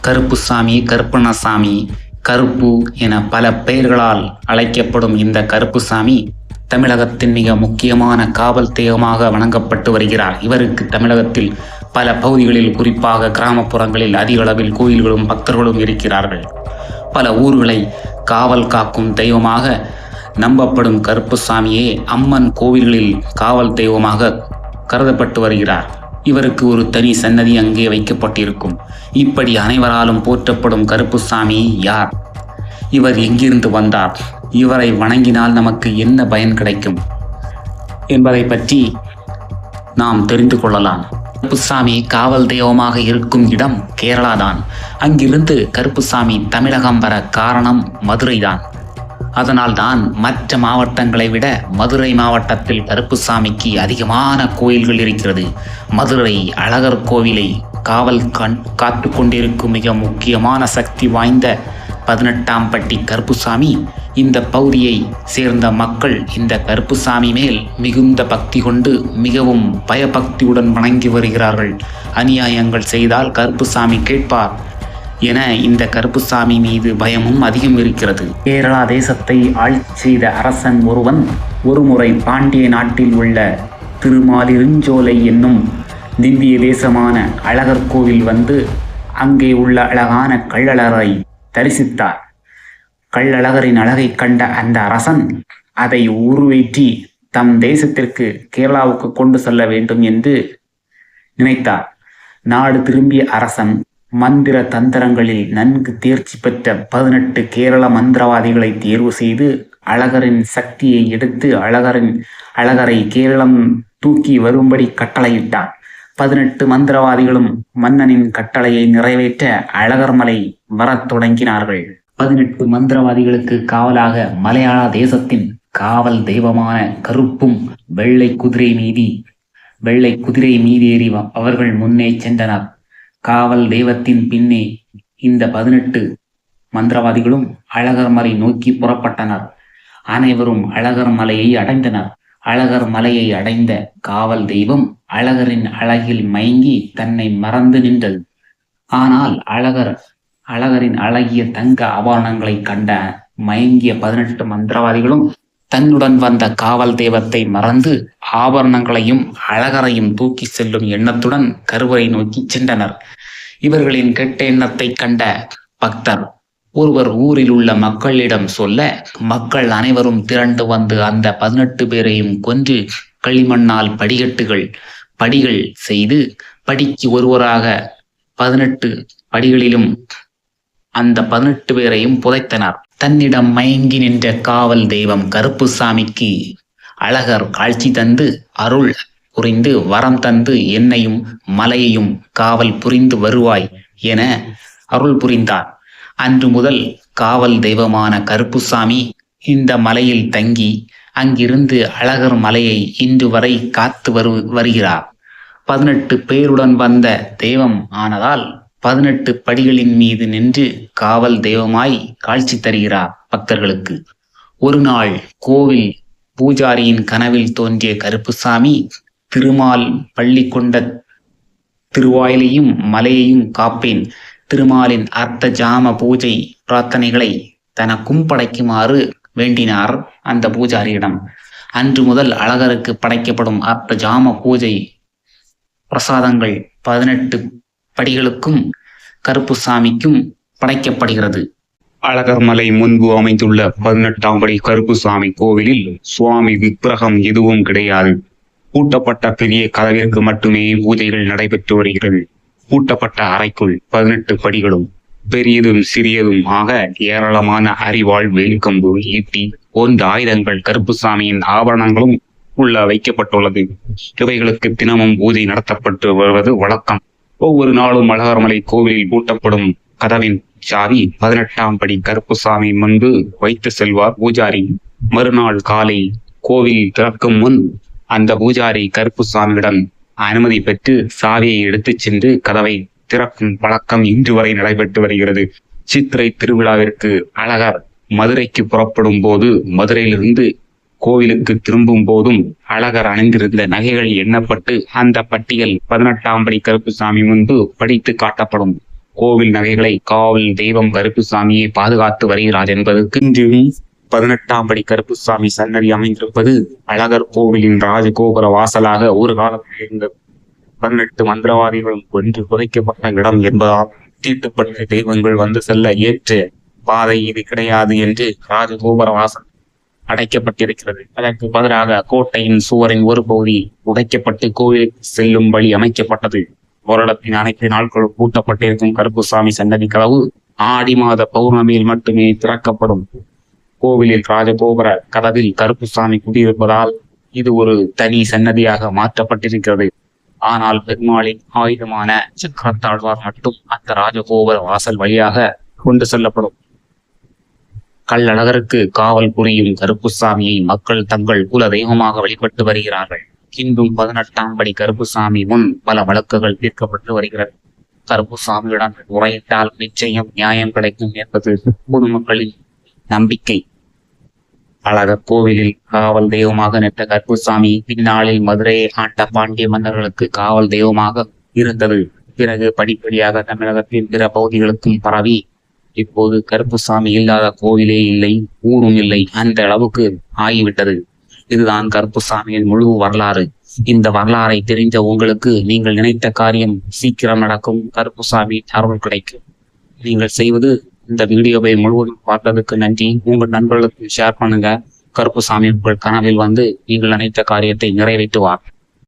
கருப்புசாமி, கருப்பண்ணசாமி, கருப்பு என பல பெயர்களால் அழைக்கப்படும் இந்த கருப்புசாமி தமிழகத்தின் மிக முக்கியமான காவல் தெய்வமாக வணங்கப்பட்டு வருகிறார். இவருக்கு தமிழகத்தில் பல பகுதிகளில், குறிப்பாக கிராமப்புறங்களில் அதிக அளவில் கோயில்களும் பக்தர்களும் இருக்கிறார்கள். பல ஊர்களை காவல் காக்கும் தெய்வமாக நம்பப்படும் கருப்புசாமியே அம்மன் கோவில்களில் காவல் தெய்வமாக கருதப்பட்டு வருகிறார். இவருக்கு ஒரு தனி சன்னதி அங்கே வைக்கப்பட்டிருக்கும். இப்படி அனைவராலும் போற்றப்படும் கருப்புசாமி யார்? இவர் எங்கிருந்து வந்தார்? இவரை வணங்கினால் நமக்கு என்ன பயன் கிடைக்கும் என்பதை பற்றி நாம் தெரிந்து கொள்ளலாம். கருப்புசாமி காவல் தெய்வமாக இருக்கும் இடம் கேரளா தான். அங்கிருந்து கருப்புசாமி தமிழகம் வர காரணம் மதுரை தான். அதனால்தான் மற்ற மாவட்டங்களை விட மதுரை மாவட்டத்தில் கருப்புசாமிக்கு அதிகமான கோயில்கள் இருக்கிறது. மதுரை அழகர் கோவிலை காவல் காத்து கொண்டிருக்கும் மிக முக்கியமான சக்தி வாய்ந்த 18ஆம் பட்டி கருப்புசாமி. இந்த பகுதியை சேர்ந்த மக்கள் இந்த கருப்புசாமி மேல் மிகுந்த பக்தி கொண்டு மிகவும் பயபக்தியுடன் வணங்கி வருகிறார்கள். அநியாயங்கள் செய்தால் கருப்புசாமி கேட்பார் என இந்த கருப்புசாமி மீது பயமும் அதிகம் இருக்கிறது. கேரளா தேசத்தை ஆட்சி செய்த அரசன் ஒருவன் ஒருமுறை பாண்டிய நாட்டில் உள்ள திருமாலிருஞ்சோலை என்னும் திவ்ய தேசமான அழகர் கோவில் வந்து அங்கே உள்ள அழகான கள்ளழகரை தரிசித்தார். கள்ளழகரின் அழகை கண்ட அந்த அரசன் அதை உருவேற்றி தம் தேசத்திற்கு கேரளாவுக்கு கொண்டு செல்ல வேண்டும் என்று நினைத்தார். நாடு திரும்பிய அரசன் மந்திர தந்திரங்களில் நன்கு தேர்ச்சி பெற்ற 18 கேரள மந்திரவாதிகளை தேர்வு செய்து அழகரின் சக்தியை எடுத்து அழகரை கேரளம் தூக்கி வரும்படி கட்டளையிட்டார். 18 மந்திரவாதிகளும் மன்னனின் கட்டளையை நிறைவேற்ற அழகர் மலை வரத் தொடங்கினார்கள். 18 மந்திரவாதிகளுக்கு காவலாக மலையாள தேசத்தின் காவல் தெய்வமான கருப்பும் வெள்ளை குதிரை மீதேறி அவர்கள் முன்னே சென்றனர். காவல் தெய்வத்தின் பின்னே இந்த 18 மந்திரவாதிகளும் அழகர் மலை நோக்கி புறப்பட்டனர். அனைவரும் அழகர் மலையை அடைந்தனர். அழகர் மலையை அடைந்த காவல் தெய்வம் அழகரின் அழகில் மயங்கி தன்னை மறந்து நின்றது. ஆனால் அழகரின் அழகிய தங்க ஆபரணங்களை கண்ட மயங்கிய 18 மந்திரவாதிகளும் தன்னுடன் வந்த காவல் தெய்வத்தை மறந்து ஆபரணங்களையும் அழகரையும் தூக்கி செல்லும் எண்ணத்துடன் கருவறை நோக்கி சென்றனர். இவர்களின் கெட்ட எண்ணத்தை கண்ட பக்தர் ஒருவர் ஊரில் உள்ள மக்களிடம் சொல்ல, மக்கள் அனைவரும் திரண்டு வந்து அந்த 18 பேரையும் கொன்று களிமண்ணால் படிகள் செய்து படிக்கு ஒருவராக 18 படிகளிலும் அந்த 18 பேரையும் புதைத்தனர். தன்னிடம் மயங்கி நின்ற காவல் தெய்வம் கருப்புசாமிக்கு அழகர் காட்சி தந்து அருள் புரிந்து வரம் தந்து என்னையும் மலையையும் காவல் புரிந்து வருவாய் என அருள் புரிந்தார். அன்று முதல் காவல் தெய்வமான கருப்புசாமி இந்த மலையில் தங்கி அங்கிருந்து அழகர் மலையை இன்று வரை காத்து வருகிறார். 18 பேருடன் வந்த தெய்வம் ஆனதால் 18 படிகளின் மீது நின்று காவல் தெய்வமாய் காட்சி தருகிறார் பக்தர்களுக்கு. ஒரு நாள் கோவில் பூஜாரியின் கனவில் தோன்றிய கருப்புசாமி திருமால் பள்ளி கொண்ட திருவாயிலையும் மலையையும் காப்பேன், திருமாலின் அர்த்த ஜாம பூஜை பிரார்த்தனைகளை தனக்கும் படைக்குமாறு வேண்டினார் அந்த பூஜாரியிடம். அன்று முதல் அழகருக்கு படைக்கப்படும் அர்த்த ஜாம பூஜை பிரசாதங்கள் 18 படிகளுக்கும் கருப்புசாமிக்கும் படைக்கப்படுகிறது. அழகர் மலை முன்பு அமைந்துள்ள 18ஆம் படி கருப்புசாமி கோவிலில் சுவாமி விக்கிரகம் எதுவும் கிடையாது. பூட்டப்பட்ட பெரிய கதவிற்கு மட்டுமே பூஜைகள் நடைபெற்று வருகிறது. பூட்டப்பட்ட அறைக்குள் 18 படிகளும் பெரியதும் சிறியதும் ஆக ஏராளமான அரிவாள், வேலுக்கம்பு, ஈட்டி போன்ற ஆயுதங்கள் கருப்புசாமியின் ஆபரணங்களும் உள்ள வைக்கப்பட்டுள்ளது. இவைகளுக்கு தினமும் பூஜை நடத்தப்பட்டு வருவது வழக்கம். ஒவ்வொரு நாளும் அழகர்மலை கோவிலில் பூட்டப்படும் கதவின் சாவி 18ஆம் படி கருப்புசாமி முன்பு வைத்து செல்வார் பூஜாரி. மறுநாள் காலை கோவில் திறக்கும் முன் அந்த பூஜாரி கருப்புசாமியிடம் அனுமதி பெற்று சாவியை எடுத்துச் சென்று கதவை திறக்கும் பழக்கம் இன்று வரை நடைபெற்று வருகிறது. சித்திரை திருவிழாவிற்கு அழகர் மதுரைக்கு புறப்படும் போது மதுரையிலிருந்து கோவிலுக்கு திரும்பும் போதும் அழகர் அணிந்திருந்த நகைகள் எண்ணப்பட்டு அந்த பட்டியல் 18ஆம் படி கருப்புசாமி முன்பு படித்து காட்டப்படும். கோவில் நகைகளை காவல் தெய்வம் கருப்புசாமியை பாதுகாத்து வருகிறார் என்பதற்கு இன்றும் 18ஆம் படி கருப்புசாமி சன்னதி அமைந்திருப்பது அழகர் கோவிலின் ராஜகோபுர வாசலாக ஒரு காலத்தில் இருந்தது. 18 மந்திரவாதிகளும் கொன்று புதைக்கப்பட்ட இடம் என்பதால் தீட்டுப்பட்ட தெய்வங்கள் வந்து செல்ல ஏற்ற பாதை இது கிடையாது என்று ராஜகோபுர வாசல் அடைக்கப்பட்டிருக்கிறது. அதற்கு பதிலாக கோட்டையின் சுவரின் ஒரு பகுதி உடைக்கப்பட்டு கோவிலுக்கு செல்லும் வழி அமைக்கப்பட்டது. வருடத்தின் அனைத்து நாட்களும் பூட்டப்பட்டிருக்கும் கருப்புசாமி சன்னதி கதவு ஆடி மாத பௌர்ணமியில் மட்டுமே திறக்கப்படும். கோவிலில் ராஜகோபுர கதவில் கருப்புசாமி குடியிருப்பதால் இது ஒரு தனி சன்னதியாக மாற்றப்பட்டிருக்கிறது. ஆனால் பெருமாளின் ஆயுதமான சக்கரத்தாழ்வார் மட்டும் அந்த ராஜகோபுர வாசல் வழியாக கொண்டு செல்லப்படும். கள்ளழகருக்கு காவல் புரியும் கருப்புசாமியை மக்கள் தங்கள் குல தெய்வமாக வழிபட்டு வருகிறார்கள். இன்றும் 18ஆம் படி கருப்புசாமி முன் பல வழக்குகள் தீர்க்கப்பட்டு வருகிறது. கருப்புசாமியுடன் உரையிட்டால் நிச்சயம் நியாயம் கிடைக்கும் என்பது பொதுமக்களின் நம்பிக்கை. அழகர் கோவிலில் காவல் தெய்வமாக நின்ற கருப்புசாமி பின்னாளில் மதுரையை ஆண்ட பாண்டிய மன்னர்களுக்கு காவல் தெய்வமாக இருந்தது. பிறகு படிப்படியாக தமிழகத்தின் பிற பகுதிகளுக்கும் பரவி இப்போது கருப்புசாமி இல்லாத கோவிலே இல்லை, ஊரும் இல்லை, அந்த அளவுக்கு ஆகிவிட்டது. இதுதான் கருப்புசாமியின் முழு வரலாறு. இந்த வரலாறை தெரிந்த உங்களுக்கு நீங்கள் நினைத்த காரியம் சீக்கிரம் நடக்கும். கருப்புசாமி அருள் கிடைக்கும். நீங்கள் செய்வது இந்த வீடியோவை முழுவதும் பார்த்ததுக்கு நன்றி. உங்கள் நண்பர்களுக்கு ஷேர் பண்ணுங்க. கருப்புசாமி உங்கள் கனவில் வந்து நீங்கள் நினைத்த காரியத்தை நிறைவேற்றுவார்.